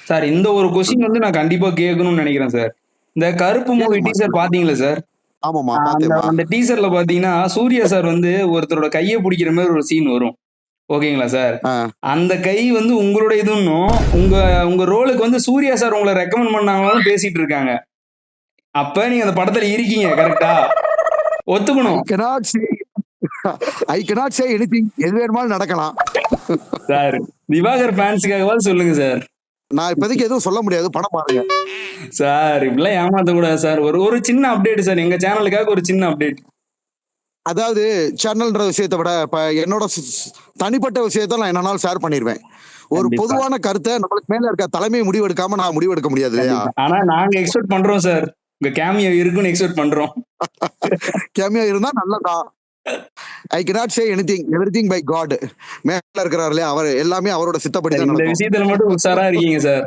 Sir இந்த ஒரு ம். கொஸ்டின் வந்து நான் கண்டிப்பா கேட்கணும்னு நினைக்கிறேன் சார். இந்த கருப்பு மூவி கேளுங்கம்மா, டீசர் கேளுங்கம்மா. பார்த்தீங்களா சார்? ஆமாம்மா, அந்த பார்த்தேன்ம்மா. அந்த டீசர்ல பார்த்தீங்கன்னா, சூர்யா சார் வந்து ஒருத்தரோட கைய புடிக்கிற மாரி ஒரு சீன் வரும். ஓகேங்களா சார்? ஆ. அந்த கை வந்து உங்களுடையதுன்னும், உங்க உங்க ரோலுக்கு வந்து சூர்யா சார் உங்கள ரெக்கமெண்ட் பண்ணாங்களான்னு பேசிட்டு இருக்காங்க. அப்ப நீங்க அந்த படத்துல இருக்கீங்க. கரெக்ட்டா? ஐ ஒத்துக்கணும். கேனாட் சே ஐ கேனாட் சே எனிதிங். எது வேணுமாலும் நடக்கலாம். சார், திவாகர் ஃபேன்ஸ்க்காகவாது சொல்லுங்க சார். நான் இப்போதைக்கு எதுவும் சொல்ல முடியாது. படம் பாருங்க. சார், இப்படிலாம் ஏமாத்தக்கூடாது சார். ஒரு ஒரு சின்ன அப்டேட் சார். எங்க சேனலுக்காக ஒரு சின்ன அப்டேட். அதாவது சேனல்ன்ற விஷயத்த விட, இப்ப என்னோட தனிப்பட்ட விஷயத்த நான் என்னனாலும் ஷேர் பண்ணிருவேன். ஒரு கண்டிப்பா, பொதுவான கருத்த நம்மளுக்கு மேல இருக்க தலைமை முடிவெடுக்காம நான் முடிவெடுக்க முடியாது இல்லையா? கண்டிப்பா. ஆனா நாங்க எக்ஸ்பெக்ட் பண்றோம் சார். உங்க கேமியோ இருக்குன்னு எக்ஸ்பெக்ட் பண்றோம். கேமியா இருந்தா நல்லதான். I cannot say anything. Everything by God. மேல இருக்கிறார் இல்லையா? அவர் எல்லாமே அவரோட சித்தப்படி சார் தான் இந்த நடக்கும். விஷயத்துல மட்டும் உஷாரா இருக்கீங்க சார்.